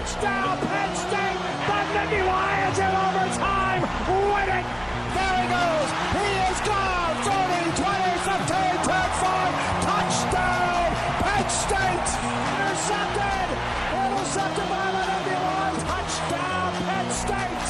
Touchdown, Penn State! The Nittany Lions in overtime win it! There he goes! He is gone! 30, 20, 15, 10, 5! Touchdown, Penn State! Intercepted! Intercepted by the Nittany Lions! Touchdown, Penn State!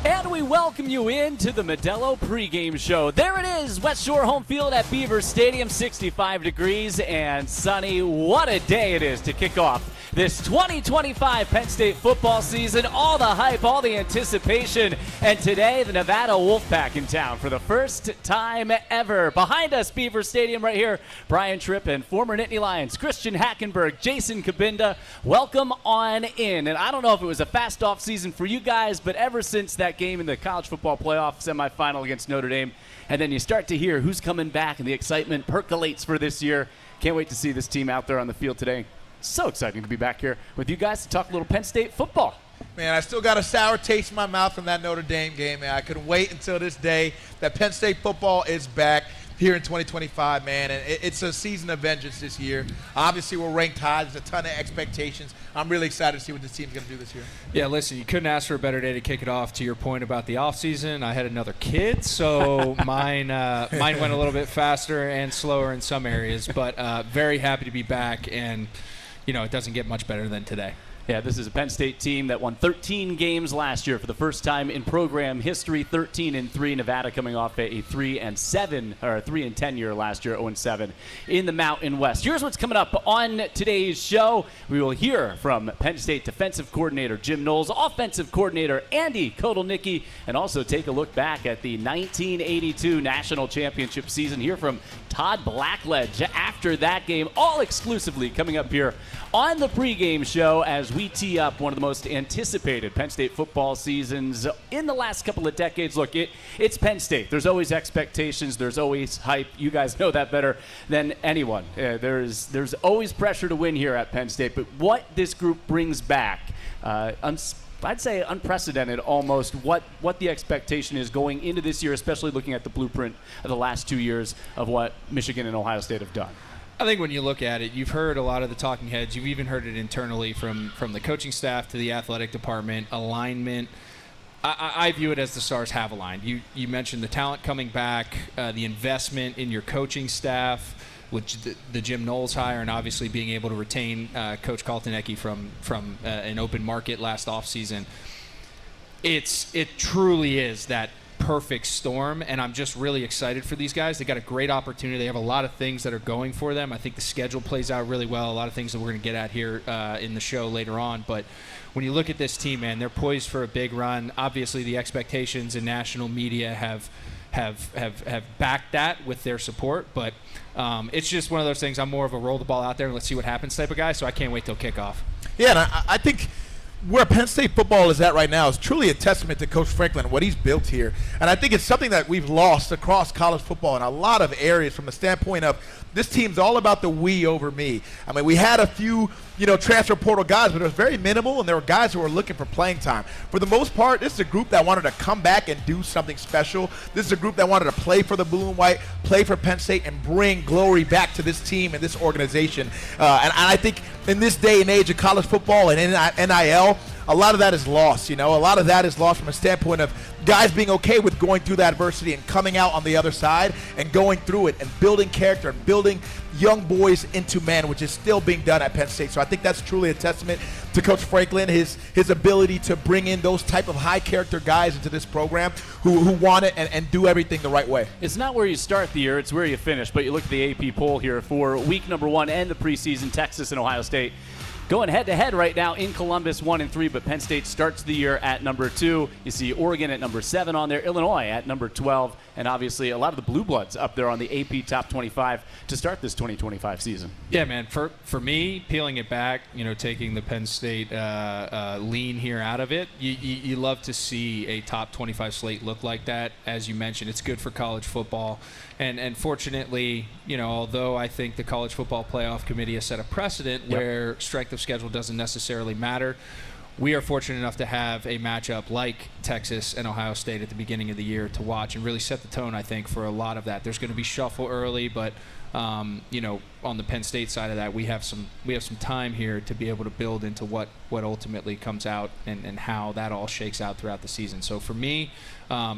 And we welcome you into the Modelo pregame show. There it is, West Shore home field at Beaver Stadium, 65 degrees and sunny. What a day it is to kick off this 2025 Penn State football season. All the hype, all the anticipation, and today the Nevada Wolfpack in town for the first time ever. Behind us, Beaver Stadium right here, Brian Tripp and former Nittany Lions, Christian Hackenberg, Jason Kabinda. Welcome on in. And I don't know if it was a fast off season for you guys, but ever since that game in the college football playoff semifinal against Notre Dame, and then you start to hear who's coming back and the excitement percolates for this year. Can't wait to see this team out there on the field today. So exciting to be back here with you guys to talk a little Penn State football. Man, I still got a sour taste in my mouth from that Notre Dame game, man. I couldn't wait until this day that Penn State football is back here in 2025, man. And it's a season of vengeance this year. Obviously, we're ranked high. There's a ton of expectations. I'm really excited to see what this team's going to do this year. Yeah, listen, you couldn't ask for a better day to kick it off. To your point about the offseason, I had another kid, so mine went a little bit faster and slower in some areas. But very happy to be back, and, you know, it doesn't get much better than today. Yeah, this is a Penn State team that won 13 games last year for the first time in program history. 13-3. Nevada coming off a 3-10 year last year, 0-7 in the Mountain West. Here's what's coming up on today's show. We will hear from Penn State defensive coordinator Jim Knowles, offensive coordinator Andy Kotelnicki, and also take a look back at the 1982 national championship season. Hear from Todd Blackledge after that game, all exclusively coming up here on the pregame show as we tee up one of the most anticipated Penn State football seasons in the last couple of decades. Look, it's Penn State. There's always expectations. There's always hype. You guys know that better than anyone. There's always pressure to win here at Penn State. But what this group brings back, I'd say unprecedented almost, what the expectation is going into this year, especially looking at the blueprint of the last 2 years of what Michigan and Ohio State have done. I think when you look at it, you've heard a lot of the talking heads. You've even heard it internally from the coaching staff to the athletic department, alignment. I view it as the stars have aligned. You mentioned the talent coming back, the investment in your coaching staff, which the Jim Knowles hire, and obviously being able to retain Coach Kotelnicki from an open market last offseason. It truly is that perfect storm, and I'm just really excited for these guys. They got a great opportunity. They have a lot of things that are going for them. I think the schedule plays out really well. A lot of things that we're going to get at here in the show later on. But when you look at this team, man, they're poised for a big run. Obviously, the expectations in national media have backed that with their support, but it's just one of those things. I'm more of a roll the ball out there and let's see what happens type of guy, so I can't wait till kickoff. Yeah, and I think where Penn State football is at right now is truly a testament to Coach Franklin and what he's built here. And I think it's something that we've lost across college football in a lot of areas from the standpoint of this team's all about the we over me. I mean, we had a few, transfer portal guys, but it was very minimal, and there were guys who were looking for playing time. For the most part, this is a group that wanted to come back and do something special. This is a group that wanted to play for the blue and white, play for Penn State, and bring glory back to this team and this organization. And I think in this day and age of college football and NIL, a lot of that is lost, A lot of that is lost from a standpoint of guys being okay with going through that adversity and coming out on the other side and going through it and building character and building young boys into men, which is still being done at Penn State. So I think that's truly a testament to Coach Franklin, his ability to bring in those type of high-character guys into this program who want it and do everything the right way. It's not where you start the year, it's where you finish. But you look at the AP poll here for week number 1 and the preseason, Texas and Ohio State going head-to-head right now in Columbus, 1-3, but Penn State starts the year at number 2. You see Oregon at number 7 on there, Illinois at number 12, and obviously a lot of the Blue Bloods up there on the AP Top 25 to start this 2025 season. Yeah, man, for me, peeling it back, taking the Penn State lean here out of it, you love to see a Top 25 slate look like that. As you mentioned, it's good for college football. And fortunately, although I think the College Football Playoff Committee has set a precedent where strength of schedule doesn't necessarily matter, we are fortunate enough to have a matchup like Texas and Ohio State at the beginning of the year to watch and really set the tone, I think, for a lot of that. There's going to be shuffle early, but on the Penn State side of that, we have some time here to be able to build into what ultimately comes out and how that all shakes out throughout the season. So for me,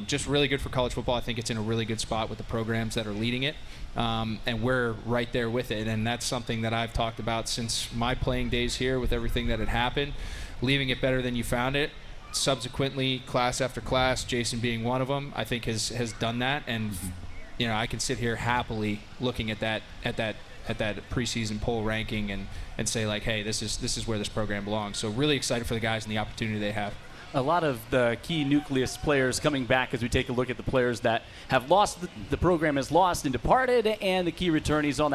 just really good for college football. I think it's in a really good spot with the programs that are leading it, and we're right there with it. And that's something that I've talked about since my playing days here with everything that had happened, leaving it better than you found it. Subsequently, class after class, Jason being one of them, I think has done that. And I can sit here happily looking at that preseason poll ranking and say, like, hey, this is where this program belongs. So really excited for the guys and the opportunity they have. A lot of the key nucleus players coming back as we take a look at the players that have lost, the program has lost and departed, and the key returnees on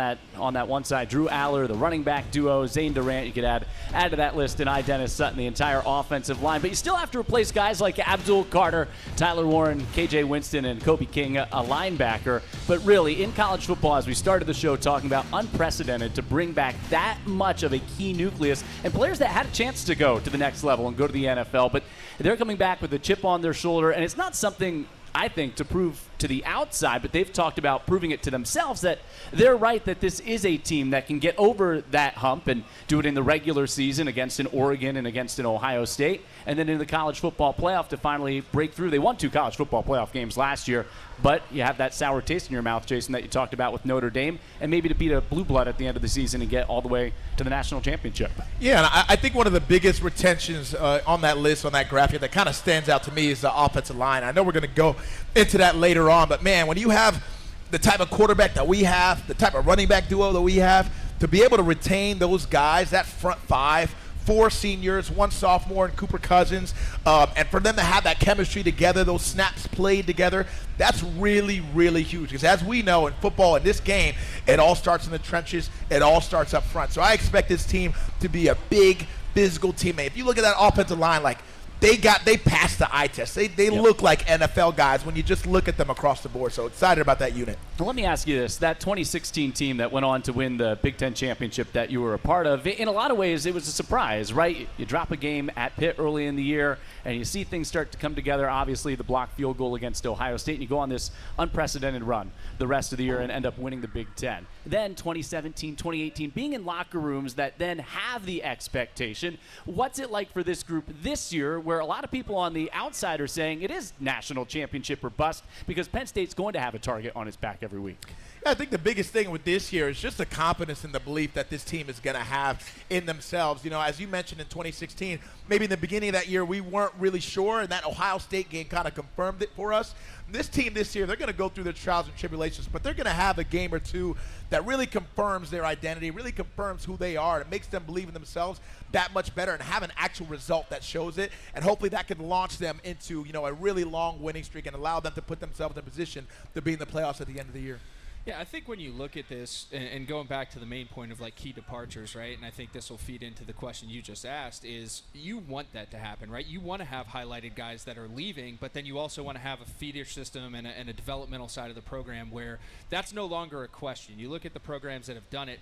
that one side. Drew Aller, the running back duo, Zane Durant, you could add to that list, and Dennis Sutton, the entire offensive line. But you still have to replace guys like Abdul Carter, Tyler Warren, KJ Winston, and Kobe King, a linebacker. But really, in college football, as we started the show talking about, unprecedented to bring back that much of a key nucleus and players that had a chance to go to the next level and go to the NFL. But they're coming back with a chip on their shoulder, and it's not something, I think, to prove to the outside, but they've talked about proving it to themselves that they're right, that this is a team that can get over that hump and do it in the regular season against an Oregon and against an Ohio State, and then in the college football playoff to finally break through. They won 2 college football playoff games last year, but you have that sour taste in your mouth, Jason, that you talked about with Notre Dame, and maybe to beat a blue blood at the end of the season and get all the way to the national championship. Yeah, and I think one of the biggest retentions on that list, on that graphic, that kind of stands out to me is the offensive line. I know we're going to go into that later on, but man, when you have the type of quarterback that we have, the type of running back duo that we have, to be able to retain those guys, that front 5, 4 seniors, 1 sophomore, and Cooper Cousins, and for them to have that chemistry together, those snaps played together, that's really, really huge. Because as we know in football, in this game, it all starts in the trenches. It all starts up front. So I expect this team to be a big, physical team. If you look at that offensive line, like, they passed the eye test. They look like NFL guys when you just look at them across the board. So excited about that unit. Well, let me ask you this. That 2016 team that went on to win the Big Ten championship that you were a part of, in a lot of ways it was a surprise, right? You drop a game at Pitt early in the year, and you see things start to come together. Obviously, the blocked field goal against Ohio State, and you go on this unprecedented run the rest of the year and end up winning the Big Ten. Then 2017, 2018, being in locker rooms that then have the expectation. What's it like for this group this year, where a lot of people on the outside are saying it is national championship or bust, because Penn State's going to have a target on its back every week? Yeah, I think the biggest thing with this year is just the confidence and the belief that this team is going to have in themselves. As you mentioned in 2016, maybe in the beginning of that year we weren't really sure, and that Ohio State game kind of confirmed it for us. This team this year, they're going to go through their trials and tribulations, but they're going to have a game or two that really confirms their identity, really confirms who they are. It makes them believe in themselves that much better and have an actual result that shows it. And hopefully that can launch them into, a really long winning streak and allow them to put themselves in a position to be in the playoffs at the end of the year. Yeah, I think when you look at this, and going back to the main point of like key departures, right, and I think this will feed into the question you just asked, is you want that to happen, right? You want to have highlighted guys that are leaving, but then you also want to have a feeder system and a developmental side of the program where that's no longer a question. You look at the programs that have done it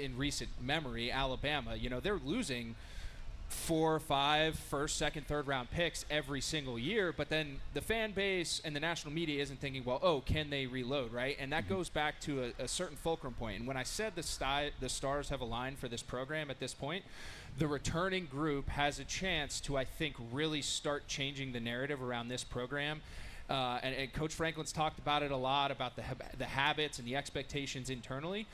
in recent memory, Alabama, they're losing 4 or 5 first, second, third round picks every single year, but then the fan base and the national media isn't thinking, well, can they reload, right? And that goes back to a certain fulcrum point. And when I said the stars have aligned for this program at this point, the returning group has a chance to, I think, really start changing the narrative around this program. And Coach Franklin's talked about it a lot, about the habits and the expectations internally.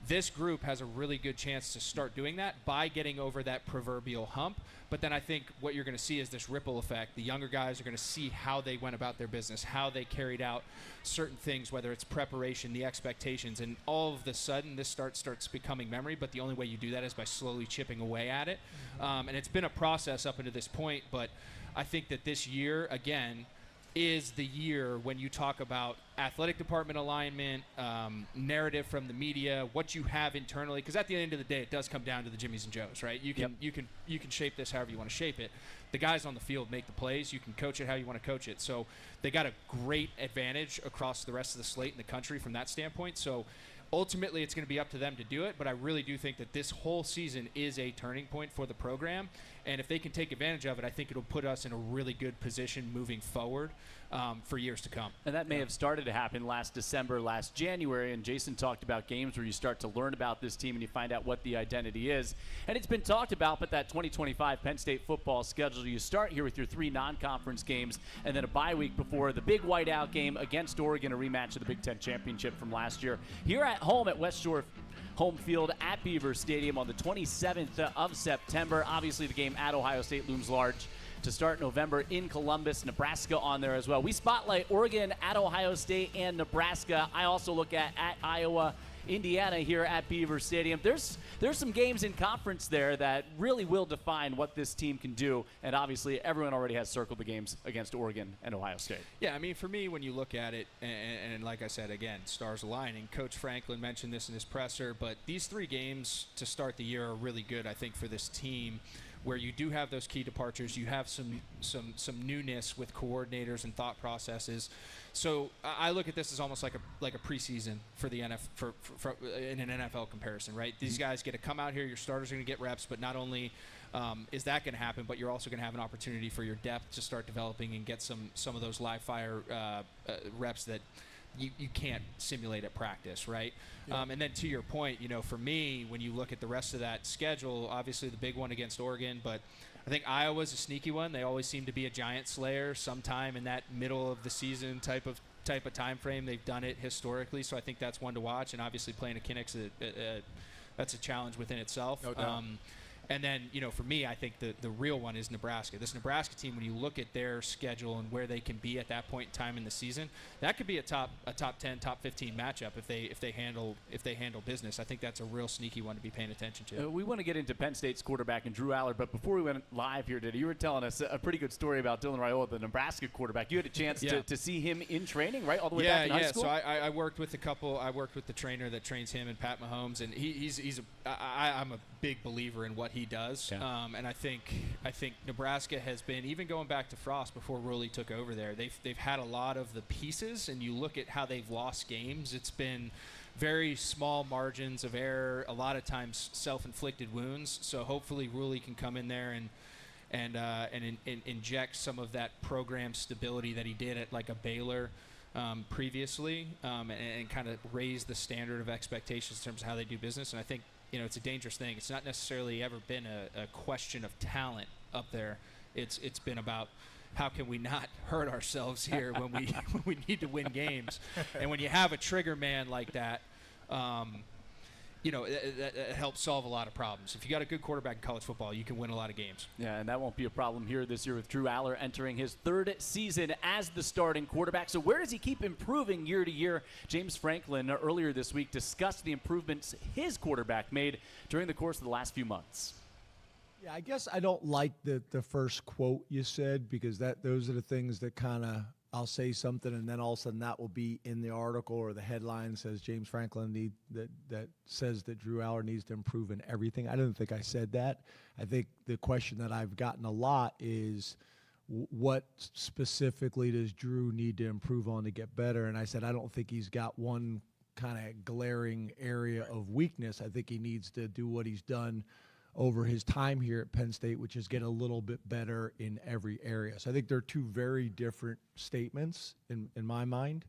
This group has a really good chance to start doing that by getting over that proverbial hump. But then I think what you're going to see is this ripple effect. The younger guys are going to see how they went about their business, how they carried out certain things, whether it's preparation, the expectations, and all of a sudden this starts becoming memory. But the only way you do that is by slowly chipping away at it. And it's been a process up until this point, but I think that this year, again, is the year when you talk about athletic department alignment, narrative from the media, what you have internally, because at the end of the day, it does come down to the Jimmies and Joes, right? You can shape this however you want to shape it. The guys on the field make the plays. You can coach it how you want to coach it. So they got a great advantage across the rest of the slate in the country from that standpoint. So ultimately, it's going to be up to them to do it, but I really do think that this whole season is a turning point for the program, and if they can take advantage of it, I think it'll put us in a really good position moving forward for years to come. And that may have started to happen last December, last January, and Jason talked about games where you start to learn about this team and you find out what the identity is. And it's been talked about, but that 2025 Penn State football schedule, you start here with your 3 non-conference games and then a bye week before the big whiteout game against Oregon, a rematch of the Big Ten championship from last year. Here at home at West Shore home field at Beaver Stadium on the 27th of September. Obviously, the game at Ohio State looms large to start November in Columbus, Nebraska on there as well. We spotlight Oregon at Ohio State and Nebraska. I also look at Iowa, Indiana here at Beaver Stadium. There's some games in conference there that really will define what this team can do, and obviously everyone already has circled the games against Oregon and Ohio State. Yeah, I mean, for me, when you look at it, and like I said, again, stars aligning, Coach Franklin mentioned this in his presser, but these 3 games to start the year are really good, I think, for this team, where you do have those key departures, you have some newness with coordinators and thought processes. So I look at this as almost like a preseason for the NFL, for in an NFL comparison, right? These guys get to come out here, your starters are going to get reps, but not only is that going to happen, but you're also going to have an opportunity for your depth to start developing and get some of those live fire reps that you can't simulate at practice, right? Yeah. And then to your point, for me, when you look at the rest of that schedule, obviously the big one against Oregon, but I think Iowa's a sneaky one. They always seem to be a giant slayer sometime in that middle of the season type of time frame. They've done it historically, so I think that's one to watch. And obviously playing a Kinnick's that's a challenge within itself. No doubt. And then, for me, I think the real one is Nebraska. This Nebraska team, when you look at their schedule and where they can be at that point in time in the season, that could be a top 10, top 15 matchup if they handle business. I think that's a real sneaky one to be paying attention to. We want to get into Penn State's quarterback and Drew Aller, but before we went live here today, you were telling us a pretty good story about Dylan Raiola, the Nebraska quarterback. You had a chance to see him in training, right, all the way back in high school? So I worked with I worked with the trainer that trains him and Pat Mahomes, and I'm a big believer in what he does. Yeah. And I think Nebraska has been, even going back to Frost before Rowley took over there, they've had a lot of the pieces, and you look at how they've lost games, it's been very small margins of error, a lot of times self-inflicted wounds. So hopefully Rowley can come in there and inject some of that program stability that he did at like a Baylor previously, and kind of raise the standard of expectations in terms of how they do business. And I think it's a dangerous thing. It's not necessarily ever been a question of talent up there. It's been about how can we not hurt ourselves here when we need to win games. And when you have a trigger man like that, it helps solve a lot of problems. If you got a good quarterback in college football, you can win a lot of games. Yeah, and that won't be a problem here this year with Drew Aller entering his 3rd season as the starting quarterback. So where does he keep improving year to year? James Franklin earlier this week discussed the improvements his quarterback made during the course of the last few months. Yeah, I guess I don't like the first quote you said, because those are the things that kind of, I'll say something and then all of a sudden that will be in the article or the headline says James Franklin that says that Drew Aller needs to improve in everything. I don't think I said that. I think the question that I've gotten a lot is what specifically does Drew need to improve on to get better? And I said I don't think he's got one kind of glaring area of weakness. I think he needs to do what he's done over his time here at Penn State, which is get a little bit better in every area. So I think they're 2 very different statements in my mind.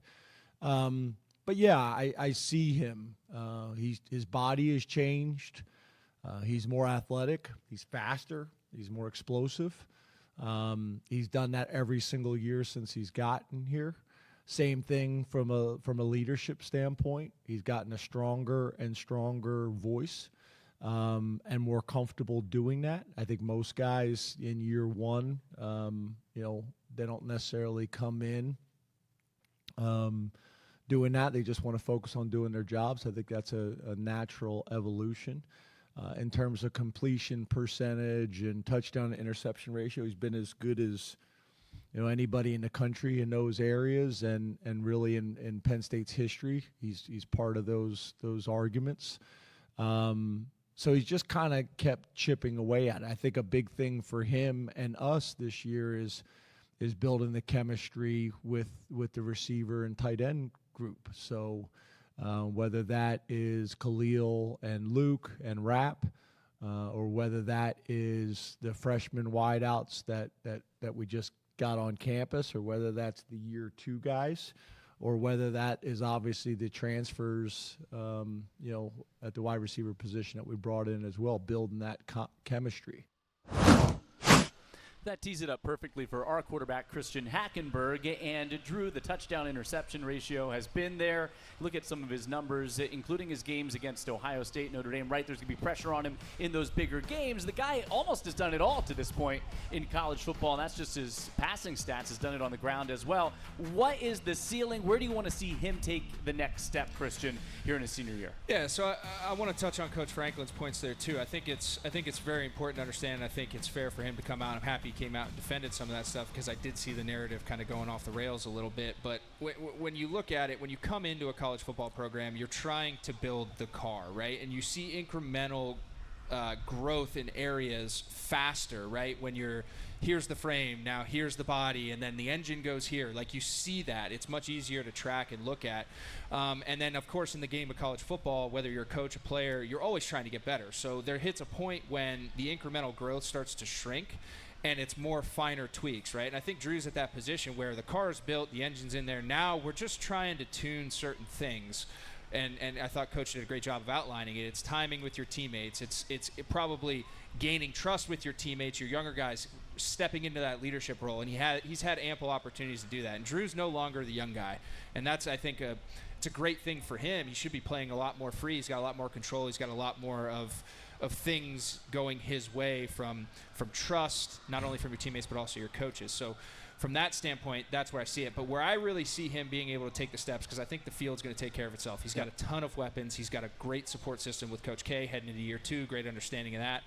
But yeah, I see him. His body has changed. He's more athletic. He's faster. He's more explosive. He's done that every single year since he's gotten here. Same thing from a leadership standpoint. He's gotten a stronger and stronger voice. And more comfortable doing that. I think most guys in year one, they don't necessarily come in doing that. They just want to focus on doing their jobs. I think that's a natural evolution. In terms of completion percentage and touchdown to interception ratio, he's been as good as anybody in the country in those areas, and really in Penn State's history. He's part of those arguments. So he's just kind of kept chipping away at it. I think a big thing for him and us this year is building the chemistry with the receiver and tight end group. So whether that is Khalil and Luke and Rapp, or whether that is the freshman wideouts that we just got on campus, or whether that's the year 2 guys, or whether that is obviously the transfers, at the wide receiver position that we brought in as well, building that chemistry. That tees it up perfectly for our quarterback, Christian Hackenberg. And Drew, the touchdown interception ratio has been there. Look at some of his numbers, including his games against Ohio State, Notre Dame, right? There's going to be pressure on him in those bigger games. The guy almost has done it all to this point in college football, and that's just his passing stats, has done it on the ground as well. What is the ceiling? Where do you want to see him take the next step, Christian, here in his senior year? Yeah, so I want to touch on Coach Franklin's points there, too. I think it's very important to understand, and I think it's fair for him to come out. I'm happy he came out and defended some of that stuff, because I did see the narrative kind of going off the rails a little bit. But when you look at it, when you come into a college football program, you're trying to build the car, right? And you see incremental growth in areas faster, right? When here's the frame, now here's the body, and then the engine goes here. Like, you see that. It's much easier to track and look at. And then, of course, in the game of college football, whether you're a coach, a player, you're always trying to get better. So there hits a point when the incremental growth starts to shrink, and it's more finer tweaks, right? And I think Drew's at that position where the car is built, the engine's in there. Now we're just trying to tune certain things. And I thought Coach did a great job of outlining it. It's timing with your teammates. It's probably gaining trust with your teammates, your younger guys, stepping into that leadership role. And he's had ample opportunities to do that. And Drew's no longer the young guy. And that's, I think, it's a great thing for him. He should be playing a lot more free. He's got a lot more control. He's got a lot more of things going his way from trust, not only from your teammates but also your coaches. So from that standpoint, that's where I see it. But where I really see him being able to take the steps, because I think the field's going to take care of itself. He's got a ton of weapons. He's got a great support system with Coach K heading into year 2, great understanding of that.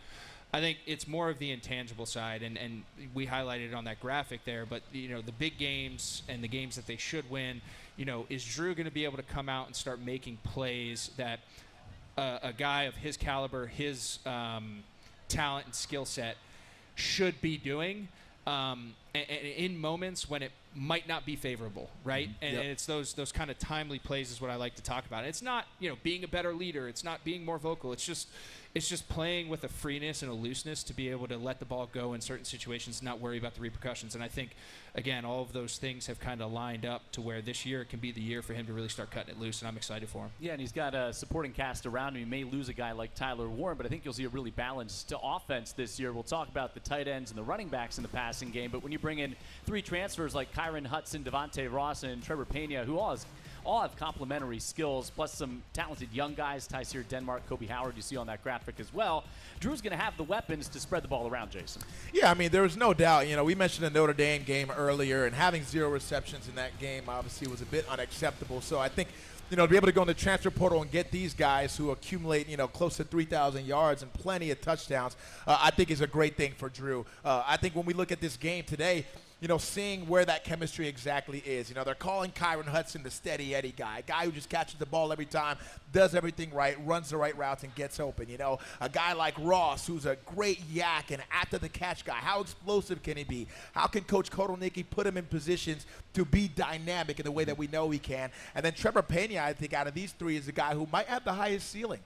I think it's more of the intangible side, and we highlighted it on that graphic there. But, the big games and the games that they should win, is Drew going to be able to come out and start making plays that a guy of his caliber, his talent and skill set should be doing in moments when it might not be favorable, right? And it's those kind of timely plays is what I like to talk about. It's not, being a better leader. It's not being more vocal. It's just playing with a freeness and a looseness to be able to let the ball go in certain situations, not worry about the repercussions. And I think, again, all of those things have kind of lined up to where this year can be the year for him to really start cutting it loose, and I'm excited for him. Yeah, and he's got a supporting cast around him. He may lose a guy like Tyler Warren, but I think you'll see a really balanced offense this year. We'll talk about the tight ends and the running backs in the passing game, but when you bring in 3 transfers like Kyron Hudson, Devontae Ross, and Trevor Pena, who all have complementary skills, plus some talented young guys, Tyseer Denmark, Kobe Howard, you see on that graphic as well. Drew's going to have the weapons to spread the ball around, Jason. Yeah, I mean, there was no doubt. We mentioned the Notre Dame game earlier, and having 0 receptions in that game obviously was a bit unacceptable. So I think, to be able to go in the transfer portal and get these guys who accumulate, close to 3,000 yards and plenty of touchdowns, I think is a great thing for Drew. I think when we look at this game today, seeing where that chemistry exactly is. They're calling Kyron Hudson the steady Eddie guy, a guy who just catches the ball every time, does everything right, runs the right routes, and gets open. A guy like Ross, who's a great yak and after-the-catch guy. How explosive can he be? How can Coach Kotelnicki put him in positions to be dynamic in the way that we know he can? And then Trevor Pena, I think, out of these 3 is the guy who might have the highest ceiling.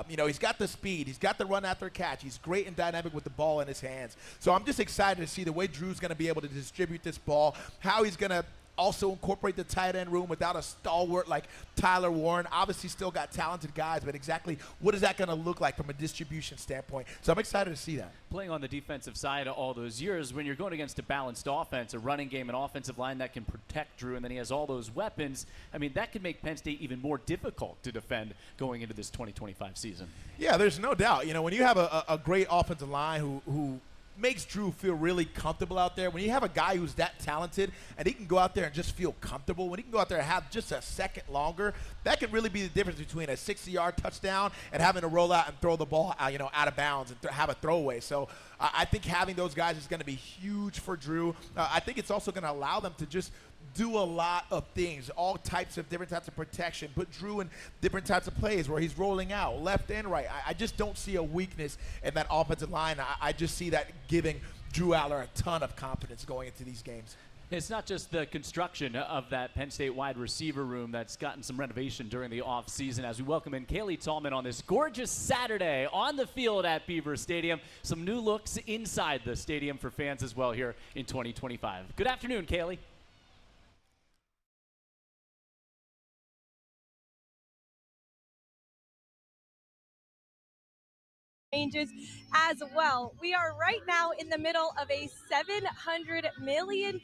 He's got the speed. He's got the run after catch. He's great and dynamic with the ball in his hands. So I'm just excited to see the way Drew's going to be able to distribute this ball, how he's going to also incorporate the tight end room without a stalwart like Tyler Warren. Obviously still got talented guys, but exactly what is that going to look like from a distribution standpoint? So I'm excited to see that. Playing on the defensive side all those years, when you're going against a balanced offense, a running game, an offensive line that can protect Drew, and then he has all those weapons, I mean, that could make Penn State even more difficult to defend going into this 2025 season. Yeah, there's no doubt. When you have a great offensive line who makes Drew feel really comfortable out there. When you have a guy who's that talented and he can go out there and just feel comfortable, when he can go out there and have just a second longer, that can really be the difference between a 60-yard touchdown and having to roll out and throw the ball out of bounds and have a throwaway. So I think having those guys is going to be huge for Drew. I think it's also going to allow them to just do a lot of things, all types of different types of protection, put Drew in different types of plays where he's rolling out left and right. I just don't see a weakness in that offensive line. I just see that giving Drew Aller a ton of confidence going into these games. It's not just the construction of that Penn State wide receiver room that's gotten some renovation during the offseason. As we welcome in Kaylee Tallman on this gorgeous Saturday on the field at Beaver Stadium. Some new looks inside the stadium for fans as well here in 2025. Good afternoon, Kaylee. Changes as well. We are right now in the middle of a $700 million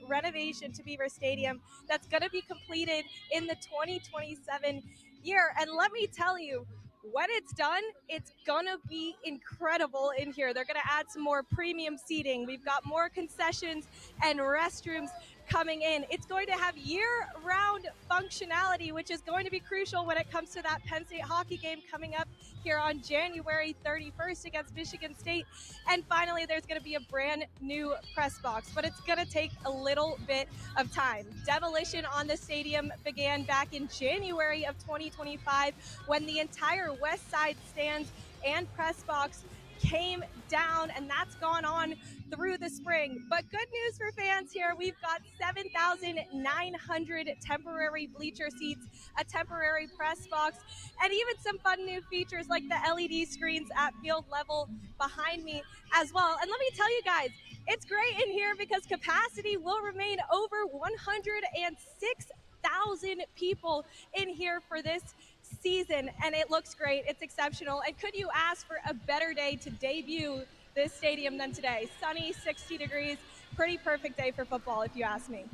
renovation to Beaver Stadium that's going to be completed in the 2027 year. And let me tell you, when it's done, it's going to be incredible in here. They're going to add some more premium seating. We've got more concessions and restrooms coming in. It's going to have year-round functionality, which is going to be crucial when it comes to that Penn State hockey game coming up here on January 31st against Michigan State. And finally, there's going to be a brand new press box, but it's going to take a little bit of time. Demolition on the stadium began back in January of 2025 when the entire west side stands and press box came down, and that's gone on through the spring. But good news for fans here, we've got 7,900 temporary bleacher seats, a temporary press box, and even some fun new features like the LED screens at field level behind me as well. And let me tell you guys, it's great in here because capacity will remain over 106,000 people in here for this season, and it looks great. It's exceptional. And could you ask for a better day to debut this stadium than today? Sunny, 60 degrees, pretty perfect day for football if you ask me.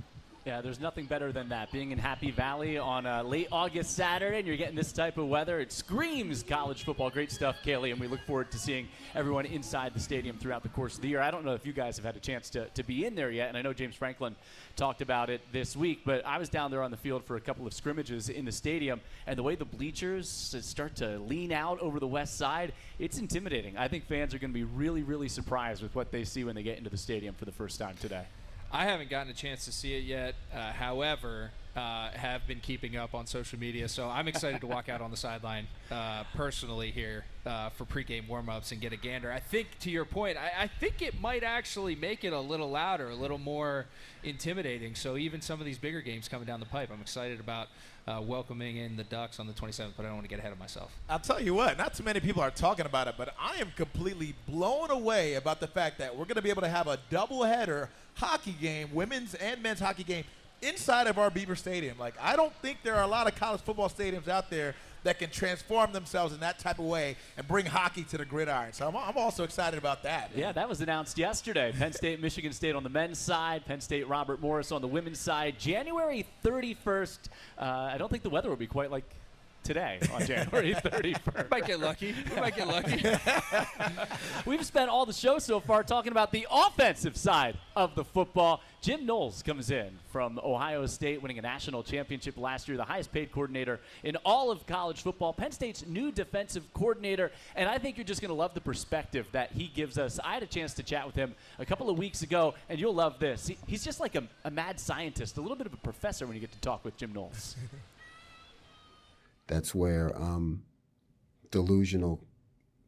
Yeah, there's nothing better than that. Being in Happy Valley on a late August Saturday and you're getting this type of weather, it screams college football. Great stuff, Kaylee, and we look forward to seeing everyone inside the stadium throughout the course of the year. I don't know if you guys have had a chance to be in there yet, and I know James Franklin talked about it this week, but I was down there on the field for a couple of scrimmages in the stadium, and the way the bleachers start to lean out over the west side, it's intimidating. I think fans are going to be really, really surprised with what they see when they get into the stadium for the first time today. I haven't gotten a chance to see it yet. However, have been keeping up on social media, so I'm excited to walk out on the sideline personally here for pregame warm-ups and get a gander. I think, to your point, I think it might actually make it a little louder, a little more intimidating. So even some of these bigger games coming down the pipe, I'm excited about welcoming in the Ducks on the 27th, but I don't want to get ahead of myself. I'll tell you what, not too many people are talking about it, but I am completely blown away about the fact that we're going to be able to have a doubleheader hockey game, women's and men's hockey game, inside of our Beaver Stadium. Like, I don't think there are a lot of college football stadiums out there that can transform themselves in that type of way and bring hockey to the gridiron. So I'm also excited about that. Yeah, that was announced yesterday. Penn State, Michigan State on the men's side, Penn State, Robert Morris on the women's side. January 31st, I don't think the weather will be quite like today on January 31st. We might get lucky. We might get lucky. We've spent all the show so far talking about the offensive side of the football. Jim Knowles comes in from Ohio State, winning a national championship last year, the highest paid coordinator in all of college football, Penn State's new defensive coordinator, and I think you're just going to love the perspective that he gives us. I had a chance to chat with him a couple of weeks ago, and you'll love this. He's just like a mad scientist, a little bit of a professor when you get to talk with Jim Knowles. That's where delusional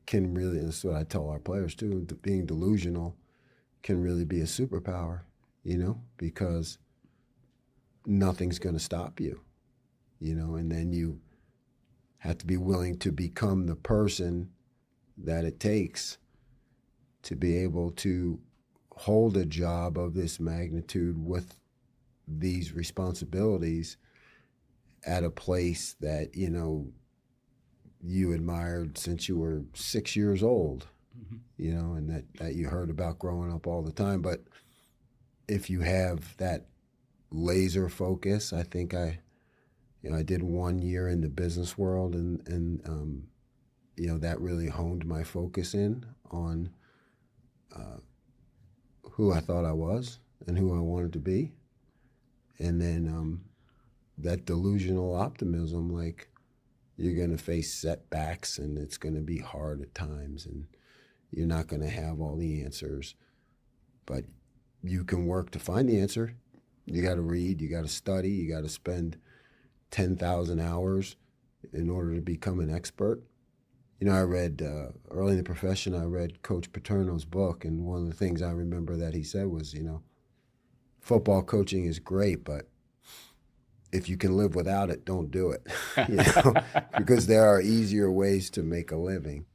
can really, and that's what I tell our players too, being delusional can really be a superpower, you know, because nothing's going to stop you, you know, and then you have to be willing to become the person that it takes to be able to hold a job of this magnitude with these responsibilities at a place that, you know, you admired since you were 6 years old, you know, and that you heard about growing up all the time. But if you have that laser focus, I think I did 1 year in the business world and you know, that really honed my focus in on who I thought I was and who I wanted to be. And then that delusional optimism, like, you're going to face setbacks and it's going to be hard at times and you're not going to have all the answers, but you can work to find the answer. You got to read, you got to study, you got to spend 10,000 hours in order to become an expert. You know, I read, early in the profession, I read Coach Paterno's book, and one of the things I remember that he said was, you know, football coaching is great, but if you can live without it, don't do it. You know? Because there are easier ways to make a living.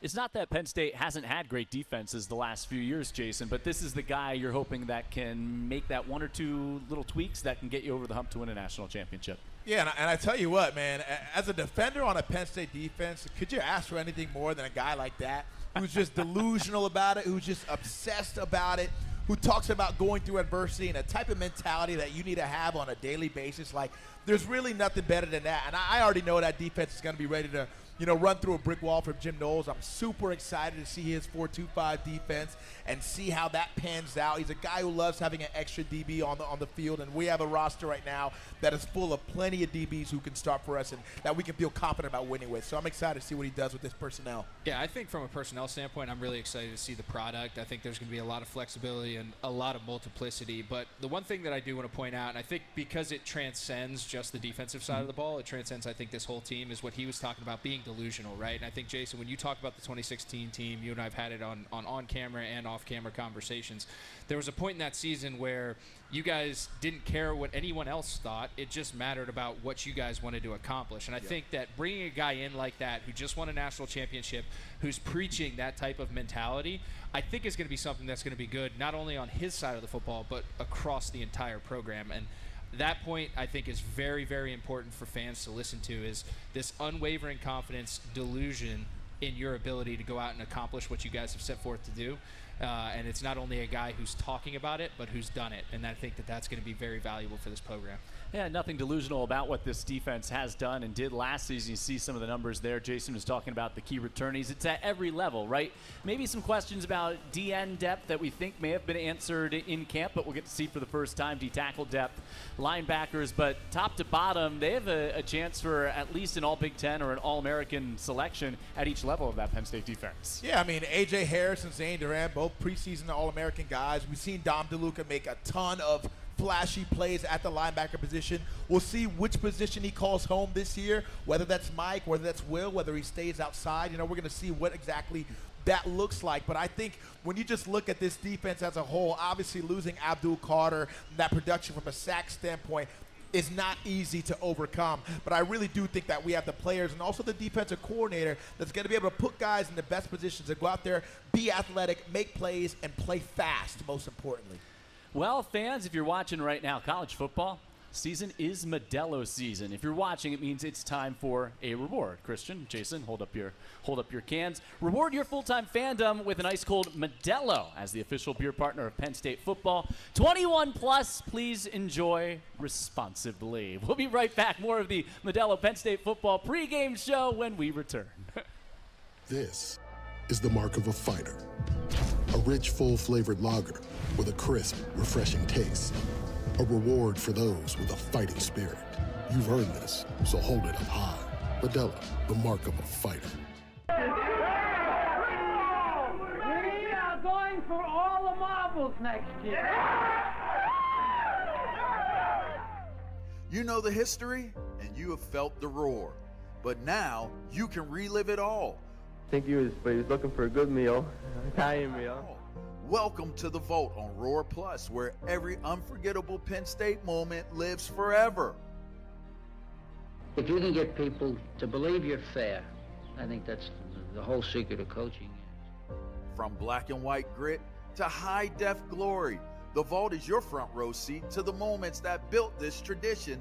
It's not that Penn State hasn't had great defenses the last few years, Jason, but this is the guy you're hoping that can make that one or two little tweaks that can get you over the hump to win a national championship. Yeah, and I tell you what, man, as a defender on a Penn State defense, could you ask for anything more than a guy like that who's just delusional about it, who's just obsessed about it, who talks about going through adversity and a type of mentality that you need to have on a daily basis? Like, there's really nothing better than that. And I already know that defense is going to be ready to, run through a brick wall from Jim Knowles. I'm super excited to see his 4-2-5 defense and see how that pans out. He's a guy who loves having an extra DB on the field, and we have a roster right now that is full of plenty of DBs who can start for us and that we can feel confident about winning with. So I'm excited to see what he does with this personnel. Yeah, I think from a personnel standpoint, I'm really excited to see the product. I think there's going to be a lot of flexibility and a lot of multiplicity. But the one thing that I do want to point out, and I think because it transcends just the defensive side of the ball, it transcends, I think, this whole team, is what he was talking about, being delusional, right? And I think, Jason, when you talk about the 2016 team, you and I have had it on camera and off-camera conversations. There was a point in that season where you guys didn't care what anyone else thought. It just mattered about what you guys wanted to accomplish. And I think that bringing a guy in like that who just won a national championship, who's preaching that type of mentality, I think is going to be something that's going to be good, not only on his side of the football, but across the entire program. And that point, I think, is very, very important for fans to listen to, is this unwavering confidence, delusion in your ability to go out and accomplish what you guys have set forth to do. And it's not only a guy who's talking about it, but who's done it. And I think that that's going to be very valuable for this program. Yeah, nothing delusional about what this defense has done and did last season. You see some of the numbers there. Jason was talking about the key returnees. It's at every level, right? Maybe some questions about DN depth that we think may have been answered in camp, but we'll get to see for the first time. D-tackle depth, linebackers, but top to bottom, they have a chance for at least an All-Big Ten or an All-American selection at each level of that Penn State defense. Yeah, I mean, A.J. Harris and Zane Durant, both preseason All-American guys. We've seen Dom DeLuca make a ton of flashy plays at the linebacker position. We'll see which position he calls home this year, whether that's Mike, whether that's Will, whether he stays outside. We're going to see what exactly that looks like. But I think when you just look at this defense as a whole, obviously losing Abdul Carter, that production from a sack standpoint, is not easy to overcome. But I really do think that we have the players and also the defensive coordinator that's going to be able to put guys in the best positions to go out there, be athletic, make plays, and play fast, most importantly. Well, fans, if you're watching right now, college football season is Modelo season. If you're watching, it means it's time for a reward. Christian, Jason, hold up your cans. Reward your full-time fandom with an ice-cold Modelo as the official beer partner of Penn State football. 21 plus, please enjoy responsibly. We'll be right back. More of the Modelo Penn State football pregame show when we return. This is the mark of a fighter. A rich, full-flavored lager with a crisp, refreshing taste. A reward for those with a fighting spirit. You've earned this, so hold it up high. Modelo, the mark of a fighter. We are going for all the marbles next year. You know the history, and you have felt the roar. But now, you can relive it all. I think he was looking for a good meal, Italian meal. Welcome to the Vault on Roar Plus, where every unforgettable Penn State moment lives forever. If you can get people to believe you're fair, I think that's the whole secret of coaching. From black and white grit to high-def glory, the Vault is your front row seat to the moments that built this tradition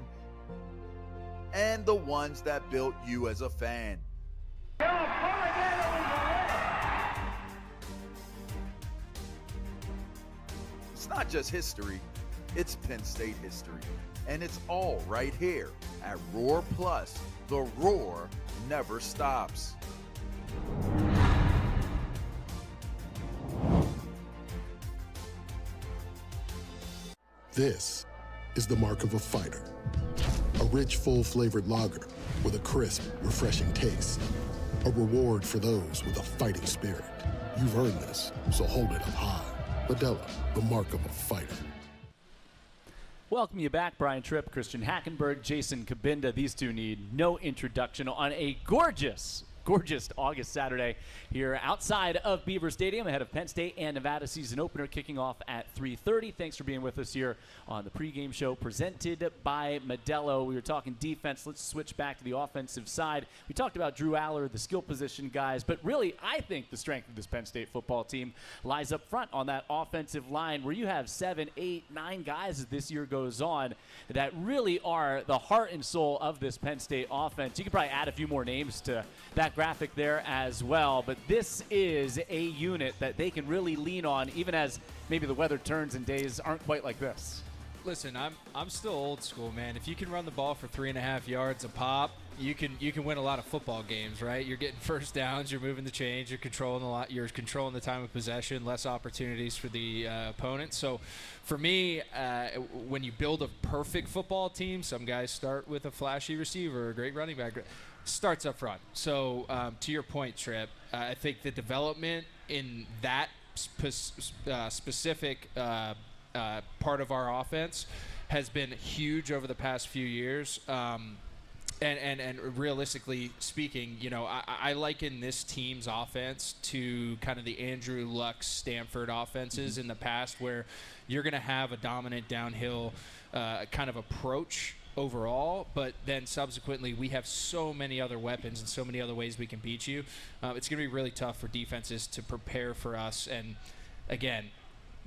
and the ones that built you as a fan. It's not just history, it's Penn State history. And it's all right here at Roar Plus. The roar never stops. This is the mark of a fighter. A rich, full-flavored lager with a crisp, refreshing taste. A reward for those with a fighting spirit. You've earned this, so hold it up high. Modelo, the mark of a fighter. Welcome you back, Brian Tripp, Christian Hackenberg, Jason Kabinda. These two need no introduction on a gorgeous gorgeous August Saturday here outside of Beaver Stadium ahead of Penn State and Nevada season opener kicking off at 3:30. Thanks for being with us here on the pregame show presented by Modelo. We were talking defense. Let's switch back to the offensive side. We talked about Drew Aller, the skill position guys, but really I think the strength of this Penn State football team lies up front on that offensive line where you have 7, 8, 9 guys as this year goes on that really are the heart and soul of this Penn State offense. You could probably add a few more names to that graphic there as well, but this is a unit that they can really lean on even as maybe the weather turns and days aren't quite like this. Listen, I'm still old school, man. If you can run the ball for 3.5 yards a pop, you can win a lot of football games, right? You're getting first downs, you're moving the chains, you're controlling a lot, you're controlling the time of possession, less opportunities for the opponent. So, for me, when you build a perfect football team, some guys start with a flashy receiver, a great running back, starts up front. So, to your point, Tripp, I think the development in that specific part of our offense has been huge over the past few years. And realistically speaking, you know, I liken this team's offense to kind of the Andrew Luck Stanford offenses in the past, where you're going to have a dominant downhill kind of approach overall, but then subsequently we have so many other weapons and so many other ways we can beat you. It's going to be really tough for defenses to prepare for us. And again,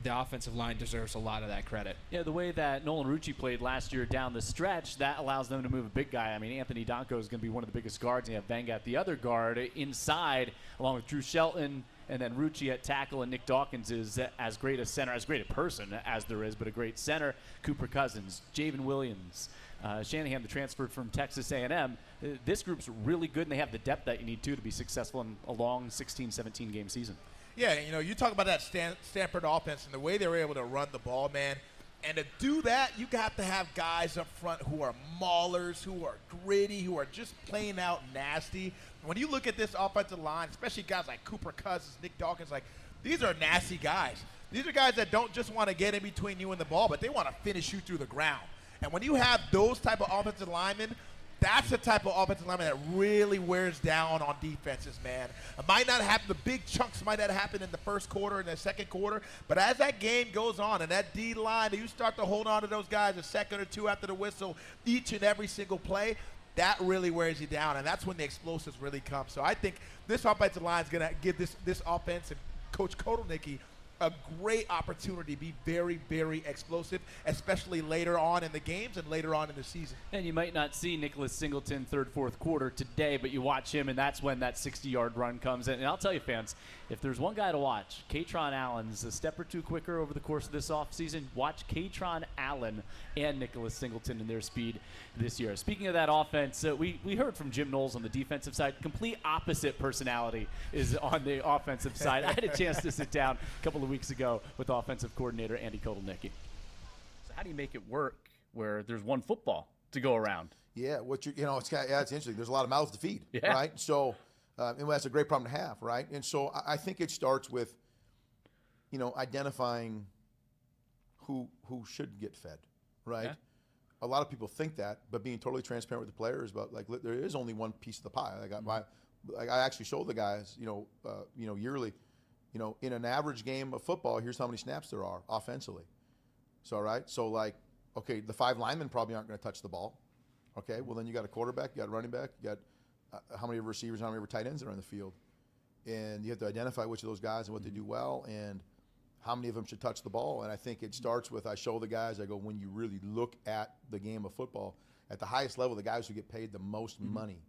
the offensive line deserves a lot of that credit. Yeah, the way that Nolan Rucci played last year down the stretch, that allows them to move a big guy. I mean, Anthony Donko is going to be one of the biggest guards, and you have Vengat, the other guard, inside, along with Drew Shelton, and then Rucci at tackle, and Nick Dawkins is as great a center, as great a person as there is, but a great center. Cooper Cousins, Javen Williams, Shanahan, the transferred from Texas A&M. This group's really good, and they have the depth that you need, too, to be successful in a long 16, 17-game season. Yeah, you know, you talk about that Stanford offense and the way they were able to run the ball, man. And to do that, you got to have guys up front who are maulers, who are gritty, who are just playing out nasty. When you look at this offensive line, especially guys like Cooper Cousins, Nick Dawkins, like, these are nasty guys. These are guys that don't just want to get in between you and the ball, but they want to finish you through the ground. And when you have those type of offensive linemen, that's the type of offensive lineman that really wears down on defenses, man. It might not happen, the big chunks might not happen in the first quarter and the second quarter, but as that game goes on and that D line, you start to hold on to those guys a second or two after the whistle each and every single play, that really wears you down, and that's when the explosives really come. So I think this offensive line is going to give this offense and Coach Kotelnicki a great opportunity to be very, very explosive, especially later on in the games and later on in the season. And you might not see Nicholas Singleton third, fourth quarter today, but you watch him, and that's when that 60-yard run comes in. And I'll tell you, fans, if there's one guy to watch, Katron Allen's a step or two quicker over the course of this offseason. Watch Katron Allen and Nicholas Singleton and their speed this year. Speaking of that offense, we heard from Jim Knowles on the defensive side. Complete opposite personality is on the offensive side. I had a chance to sit down a couple of weeks ago with offensive coordinator Andy Kotelnicki. So how do you make it work where there's one football to go around? Yeah, it's interesting. There's a lot of mouths to feed, right? So, and that's a great problem to have, right? And so I think it starts with, identifying who should get fed, right? Yeah. A lot of people think that, but being totally transparent with the players about there is only one piece of the pie. I actually show the guys, yearly. In an average game of football, here's how many snaps there are offensively. So, right? So, okay, the 5 linemen probably aren't going to touch the ball. Okay, well, then you got a quarterback, you got a running back, you got how many receivers, how many tight ends are on the field. And you have to identify which of those guys and what they do well and how many of them should touch the ball. And I think it starts with, I show the guys, I go, when you really look at the game of football, at the highest level, the guys who get paid the most money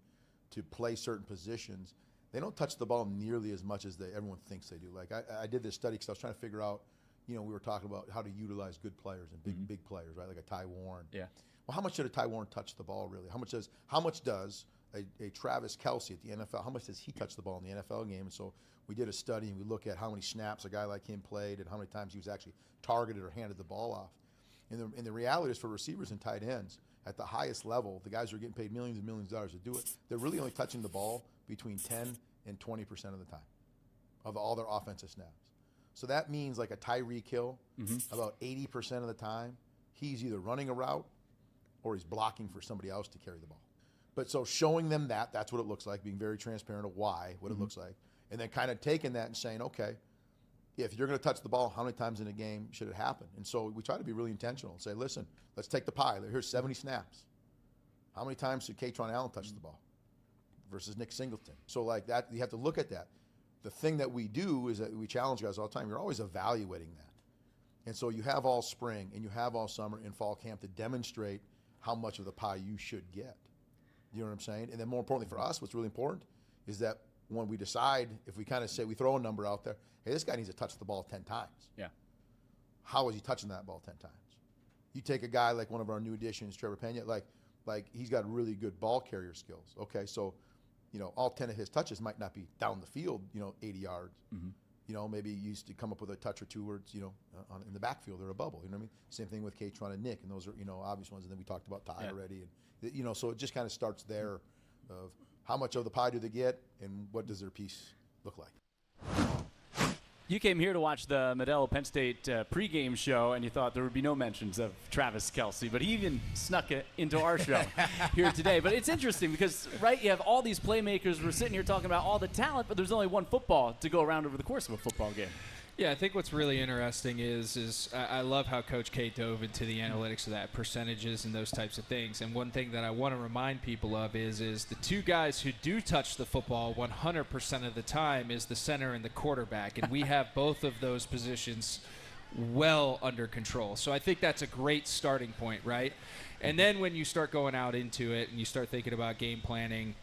to play certain positions, they don't touch the ball nearly as much as everyone thinks they do. I did this study because I was trying to figure out, we were talking about how to utilize good players and big players, right? Like a Ty Warren. Yeah. Well, how much should a Ty Warren touch the ball really? How much does a Travis Kelce at the NFL, how much does he touch the ball in the NFL game? And so we did a study and we look at how many snaps a guy like him played and how many times he was actually targeted or handed the ball off. And the reality is for receivers and tight ends, at the highest level, the guys who are getting paid millions and millions of dollars to do it, they're really only touching the ball between 10 and 20% of the time of all their offensive snaps. So that means like a Tyreek Hill, about 80% of the time, he's either running a route or he's blocking for somebody else to carry the ball. But so showing them that's what it looks like, being very transparent of why, what it looks like, and then kind of taking that and saying, okay, if you're going to touch the ball, how many times in a game should it happen? And so we try to be really intentional and say, listen, let's take the pie. Here's 70 snaps. How many times should Katron Allen touch the ball versus Nick Singleton? So like that, you have to look at that. The thing that we do is that we challenge guys all the time. You're always evaluating that. And so you have all spring and you have all summer and fall camp to demonstrate how much of the pie you should get. You know what I'm saying? And then more importantly for us, what's really important is that when we decide, if we kind of say, we throw a number out there, hey, this guy needs to touch the ball 10 times. Yeah. How is he touching that ball 10 times? You take a guy like one of our new additions, Trevor Penn, like he's got really good ball carrier skills. Okay, so, all 10 of his touches might not be down the field, 80 yards. Maybe he used to come up with a touch or two words, in the backfield or a bubble. You know what I mean? Same thing with Katron and Nick, and those are, obvious ones. And then we talked about Ty already. And, so it just kind of starts there of how much of the pie do they get and what does their piece look like. You came here to watch the Modelo Penn State pregame show, and you thought there would be no mentions of Travis Kelce, but he even snuck it into our show here today. But it's interesting because, right, you have all these playmakers. We're sitting here talking about all the talent, but there's only one football to go around over the course of a football game. Yeah, I think what's really interesting is I love how Coach K dove into the analytics of that, percentages and those types of things. And one thing that I want to remind people of is the two guys who do touch the football 100% of the time is the center and the quarterback. And we have both of those positions well under control. So I think that's a great starting point, right? And then when you start going out into it and you start thinking about game planning,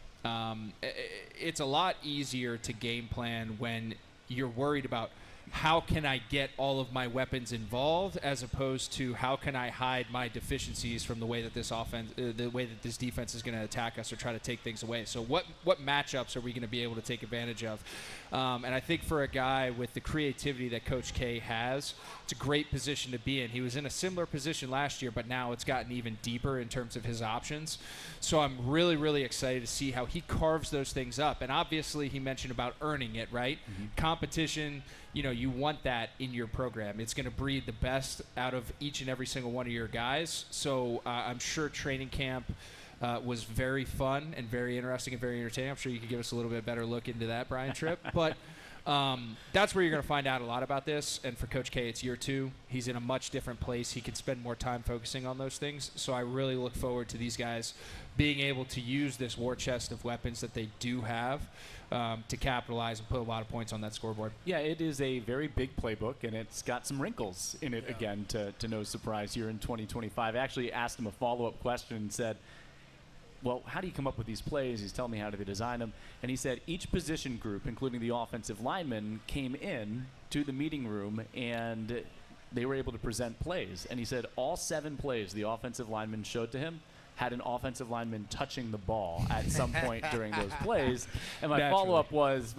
it's a lot easier to game plan when you're worried about how can I get all of my weapons involved, as opposed to how can I hide my deficiencies from the way that this offense, the way that this defense is going to attack us or try to take things away. So what matchups are we going to be able to take advantage of? And I think for a guy with the creativity that Coach K has, it's a great position to be in. He was in a similar position last year, but now it's gotten even deeper in terms of his options. So I'm really, really excited to see how he carves those things up. And obviously he mentioned about earning it, right? Competition, you want that in your program. It's going to breed the best out of each and every single one of your guys. So I'm sure training camp was very fun and very interesting and very entertaining. I'm sure you could give us a little bit better look into that, Brian Tripp. But that's where you're going to find out a lot about this. And for Coach K, it's year 2. He's in a much different place. He can spend more time focusing on those things. So I really look forward to these guys being able to use this war chest of weapons that they do have to capitalize and put a lot of points on that scoreboard. Yeah, it is a very big playbook, and it's got some wrinkles in it again, to no surprise here in 2025. I actually asked him a follow-up question and said, well, how do you come up with these plays? He's telling me how do they design them. And he said each position group, including the offensive linemen, came in to the meeting room and they were able to present plays. And he said all 7 plays the offensive linemen showed to him had an offensive lineman touching the ball at some point during those plays. And my follow-up was,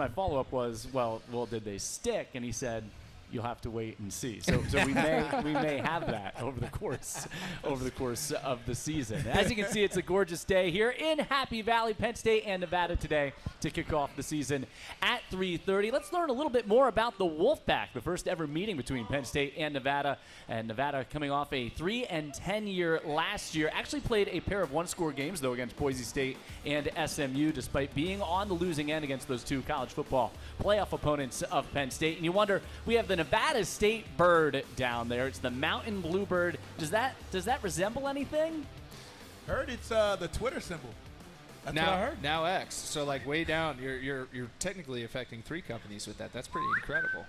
well, did they stick? And he said, you'll have to wait and see. So we may have that over the course of the season. As you can see, it's a gorgeous day here in Happy Valley, Penn State and Nevada today to kick off the season at 3:30. Let's learn a little bit more about the Wolfpack, the first ever meeting between Penn State and Nevada. And Nevada coming off a 3-10 year last year. Actually played a pair of one-score games, though, against Boise State and SMU, despite being on the losing end against those 2 college football playoff opponents of Penn State. And you wonder, we have the Nevada State bird down there. It's the mountain bluebird. Does that resemble anything? Heard it's the Twitter symbol. That's what I heard. Now X. So like way down, you're technically affecting 3 companies with that. That's pretty incredible.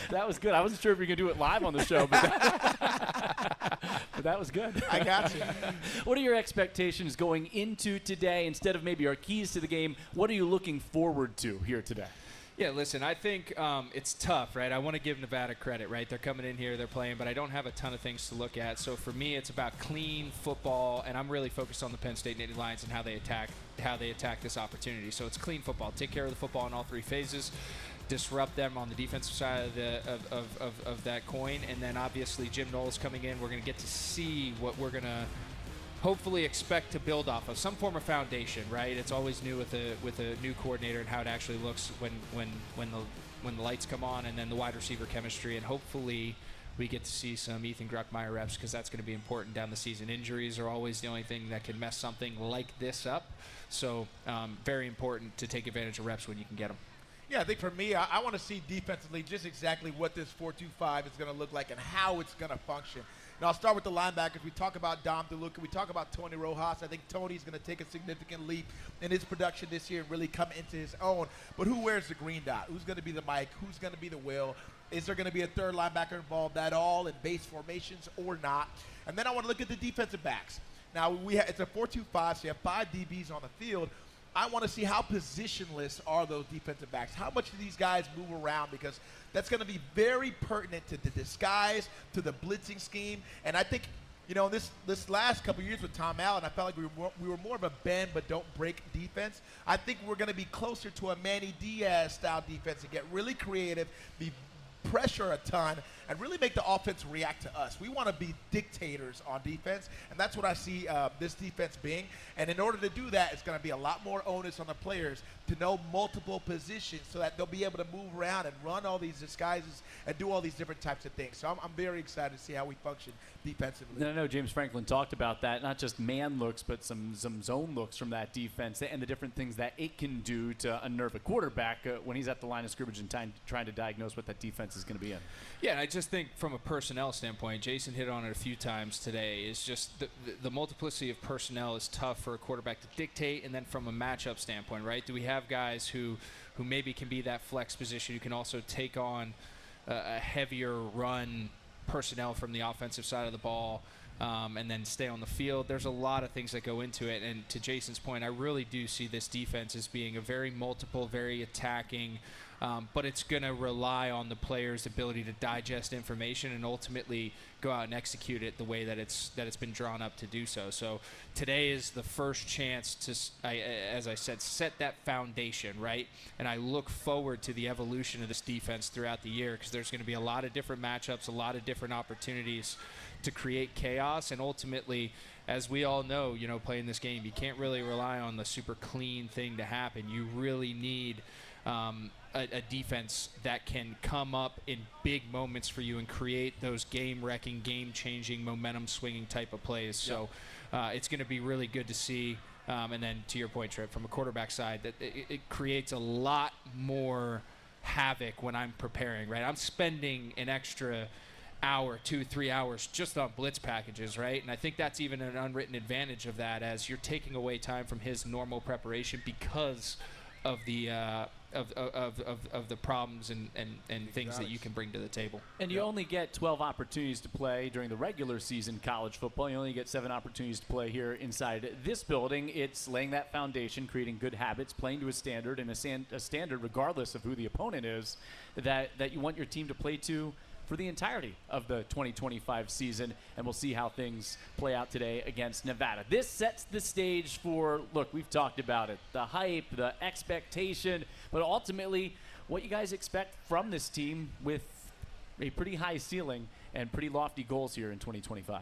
That was good. I wasn't sure if you were going to do it live on the show, but that was good. I got you. What are your expectations going into today? Instead of maybe our keys to the game, what are you looking forward to here today? Yeah, listen, I think it's tough, right? I want to give Nevada credit, right? They're coming in here, they're playing, but I don't have a ton of things to look at. So for me, it's about clean football, and I'm really focused on the Penn State Nittany Lions and how they attack this opportunity. So it's clean football. Take care of the football in all 3 phases. Disrupt them on the defensive side of that coin, and then obviously Jim Knowles coming in. We're going to get to see what we're going to hopefully expect to build off of, some form of foundation, right? It's always new with a new coordinator and how it actually looks when the lights come on, and then the wide receiver chemistry, and hopefully we get to see some Ethan Gruckmeyer reps because that's going to be important down the season. Injuries are always the only thing that can mess something like this up. So very important to take advantage of reps when you can get them. Yeah, I think for me, I want to see defensively just exactly what this 4-2-5 is going to look like and how it's going to function. Now, I'll start with the linebackers. We talk about Dom DeLuca. We talk about Tony Rojas. I think Tony's going to take a significant leap in his production this year and really come into his own. But who wears the green dot? Who's going to be the Mike? Who's going to be the Will? Is there going to be a third linebacker involved at all in base formations or not? And then I want to look at the defensive backs. Now, it's a 4-2-5, so you have 5 DBs on the field. I want to see how positionless are those defensive backs. How much do these guys move around? Because that's going to be very pertinent to the disguise, to the blitzing scheme. And I think, this last couple of years with Tom Allen, I felt like we were more of a bend but don't break defense. I think we're going to be closer to a Manny Diaz style defense and get really creative, be pressure a ton, and really make the offense react to us. We want to be dictators on defense, and that's what I see this defense being. And in order to do that, it's going to be a lot more onus on the players to know multiple positions so that they'll be able to move around and run all these disguises and do all these different types of things. So I'm very excited to see how we function defensively. I know James Franklin talked about that, not just man looks, but some zone looks from that defense and the different things that it can do to unnerve a quarterback when he's at the line of scrimmage and trying to diagnose what that defense is going to be in. Yeah, and I just think from a personnel standpoint, Jason hit on it a few times today, is just the multiplicity of personnel is tough for a quarterback to dictate. And then from a matchup standpoint, right, do we have guys who maybe can be that flex position, who can also take on a heavier run personnel from the offensive side of the ball, and then stay on the field? There's a lot of things that go into it. And to Jason's point, I really do see this defense as being a very multiple, very attacking, but it's going to rely on the players' ability to digest information and ultimately go out and execute it the way that it's been drawn up to do so. So today is the first chance to, as I said, set that foundation, right? And I look forward to the evolution of this defense throughout the year, because there's going to be a lot of different matchups, a lot of different opportunities to create chaos. And ultimately, as we all know, playing this game, you can't really rely on the super clean thing to happen. You really need a defense that can come up in big moments for you and create those game-wrecking, game-changing, momentum-swinging type of plays. Yep. So it's going to be really good to see. And then to your point, Trip, from a quarterback side, that it creates a lot more havoc when I'm preparing, right? I'm spending an extra hour, 2-3 hours just on blitz packages, right? And I think that's even an unwritten advantage of that, as you're taking away time from his normal preparation because of the of the problems and things that you can bring to the table. And you only get 12 opportunities to play during the regular season college football. You only get 7 opportunities to play here inside this building. It's laying that foundation, creating good habits, playing to a standard, and a standard regardless of who the opponent is, that you want your team to play to for the entirety of the 2025 season, and we'll see how things play out today against Nevada. This sets the stage for, look, we've talked about it, the hype, the expectation, but ultimately what you guys expect from this team with a pretty high ceiling and pretty lofty goals here in 2025.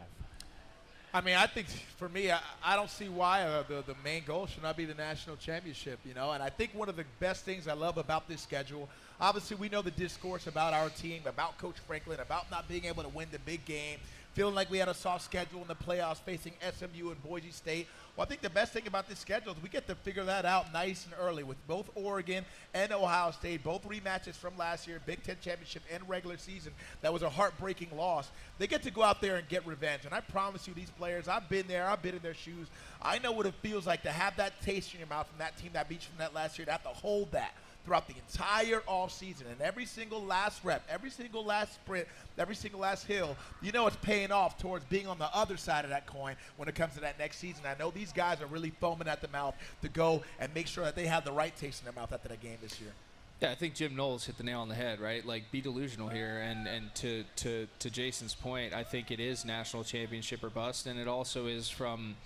I mean, I think for me, I don't see why the main goal should not be the national championship, and I think one of the best things I love about this schedule, obviously we know the discourse about our team, about Coach Franklin, about not being able to win the big game, feeling like we had a soft schedule in the playoffs facing SMU and Boise State. Well, I think the best thing about this schedule is we get to figure that out nice and early with both Oregon and Ohio State, both rematches from last year, Big Ten Championship and regular season. That was a heartbreaking loss. They get to go out there and get revenge. And I promise you, these players, I've been there, I've been in their shoes. I know what it feels like to have that taste in your mouth from that team that beat you from that last year, to have to hold that throughout the entire offseason, and every single last rep, every single last sprint, every single last hill, it's paying off towards being on the other side of that coin when it comes to that next season. I know these guys are really foaming at the mouth to go and make sure that they have the right taste in their mouth after that game this year. Yeah, I think Jim Knowles hit the nail on the head, right? Like, be delusional here, and to Jason's point, I think it is national championship or bust, and it also is from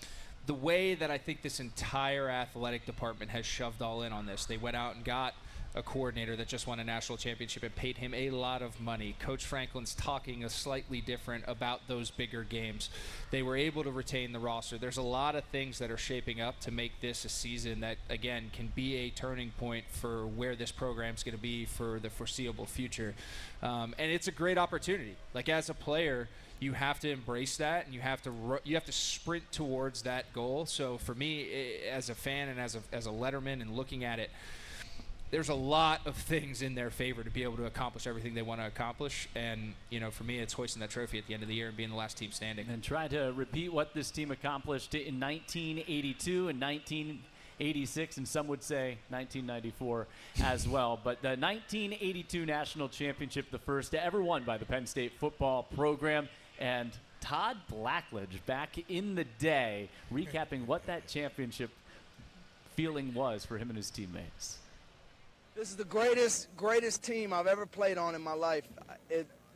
the way that I think this entire athletic department has shoved all in on this. They went out and got a coordinator that just won a national championship and paid him a lot of money. Coach Franklin's talking a slightly different about those bigger games. They were able to retain the roster. There's a lot of things that are shaping up to make this a season that, again, can be a turning point for where this program's going to be for the foreseeable future. And it's a great opportunity. Like, as a player, you have to embrace that, and you have to sprint towards that goal. So for me, as a fan and as a letterman and looking at it, there's a lot of things in their favor to be able to accomplish everything they want to accomplish. And, for me, it's hoisting that trophy at the end of the year and being the last team standing. And try to repeat what this team accomplished in 1982 and 1986, and some would say 1994 as well. But the 1982 national championship, the first ever won by the Penn State football program. And Todd Blackledge, back in the day, recapping what that championship feeling was for him and his teammates. This is the greatest team I've ever played on in my life.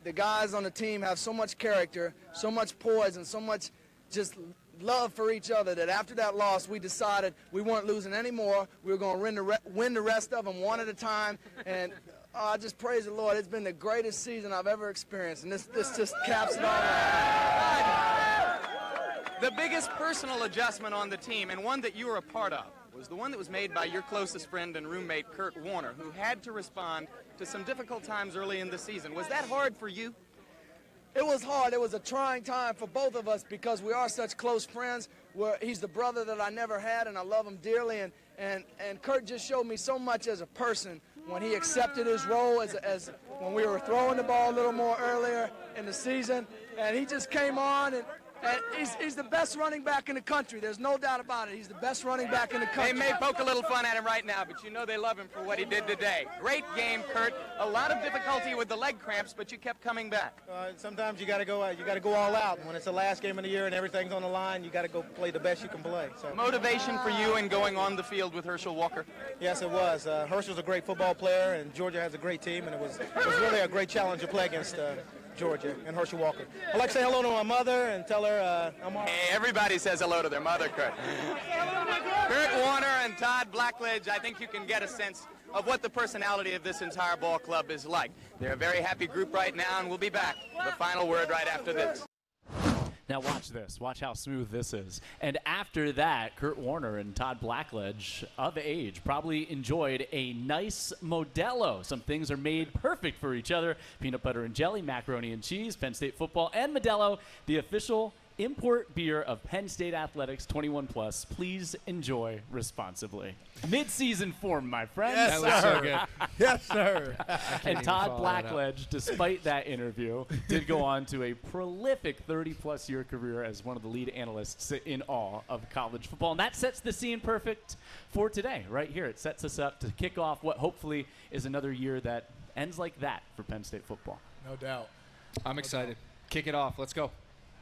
The guys on the team have so much character, so much poise, and so much just love for each other that after that loss, we decided we weren't losing anymore. We were going to win the rest of them one at a time. And I just praise the Lord. It's been the greatest season I've ever experienced, and this just caps it all off. The biggest personal adjustment on the team, and one that you were a part of, was the one that was made by your closest friend and roommate, Kurt Warner, who had to respond to some difficult times early in the season. Was that hard for you? It was hard. It was a trying time for both of us because we are such close friends. He's the brother that I never had, and I love him dearly. And Kurt just showed me so much as a person when he accepted his role as when we were throwing the ball a little more earlier in the season. And he just came on, and he's the best running back in the country. There's no doubt about it. He's the best running back in the country. They may poke a little fun at him right now, but you know they love him for what he did today. Great game, Kurt. A lot of difficulty with the leg cramps, but you kept coming back. Sometimes you got to go all out. When it's the last game of the year and everything's on the line, you got to go play the best you can play. So. Motivation for you in going on the field with Herschel Walker? Yes, it was. Herschel's a great football player, and Georgia has a great team, and it was really a great challenge to play against Georgia and Herschel Walker. I'd like to say hello to my mother and tell her I'm all right. Hey, everybody says hello to their mother, Kurt. Kurt Warner and Todd Blackledge, I think you can get a sense of what the personality of this entire ball club is like. They're a very happy group right now, and we'll be back with the final word right after this. Now watch this. Watch how smooth this is. And after that, Kurt Warner and Todd Blackledge, of age, probably enjoyed a nice Modelo. Some things are made perfect for each other. Peanut butter and jelly, macaroni and cheese, Penn State football, and Modelo, the official import beer of Penn State Athletics 21+. Please enjoy responsibly. Mid-season form, my friends. Yes, that was sir. so good. Yes, sir. And Todd Blackledge, despite that interview, did go on to a prolific 30-plus year career as one of the lead analysts in all of college football. And that sets the scene perfect for today, right here. It sets us up to kick off what hopefully is another year that ends like that for Penn State football. No doubt. I'm excited. Kick it off. Let's go.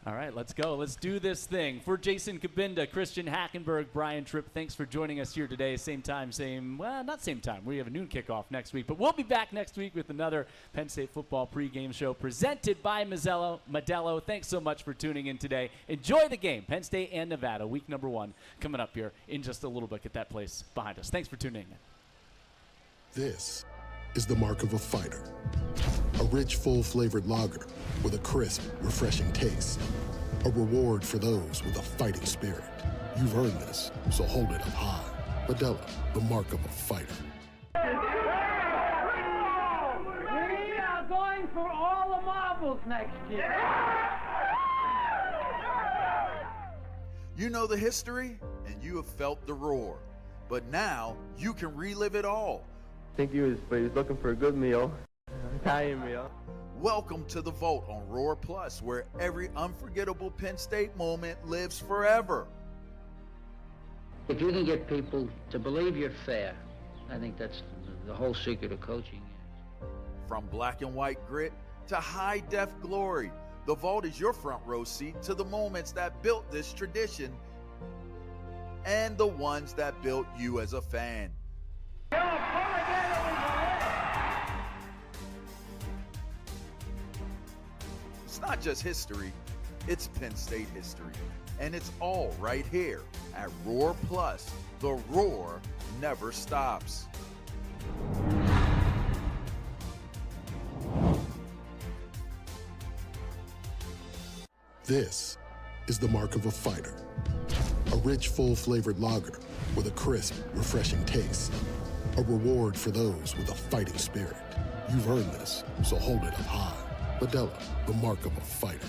All right, let's go. Let's do this thing. For Jason Kabinda, Christian Hackenberg, Brian Tripp, thanks for joining us here today. Same time, not same time. We have a noon kickoff next week, but we'll be back next week with another Penn State football pregame show presented by Modelo. Thanks so much for tuning in today. Enjoy the game. Penn State and Nevada, week number 1, coming up here in just a little bit. Get that place behind us. Thanks for tuning in. This is the mark of a fighter. A rich, full-flavored lager with a crisp, refreshing taste. A reward for those with a fighting spirit. You've earned this, so hold it up high. Modelo, the mark of a fighter. We are going for all the marbles next year. You know the history, and you have felt the roar. But now, you can relive it all. I think he was looking for a good meal, Italian meal. Welcome to the Vault on Roar Plus, where every unforgettable Penn State moment lives forever. If you can get people to believe you're fair, I think that's the whole secret of coaching. From black and white grit to high def glory, the Vault is your front row seat to the moments that built this tradition and the ones that built you as a fan. It's not just history, it's Penn State history. And it's all right here at Roar Plus. The roar never stops. This is the mark of a fighter. A rich, full-flavored lager with a crisp, refreshing taste. A reward for those with a fighting spirit. You've earned this, so hold it up high. Modelo, the mark of a fighter.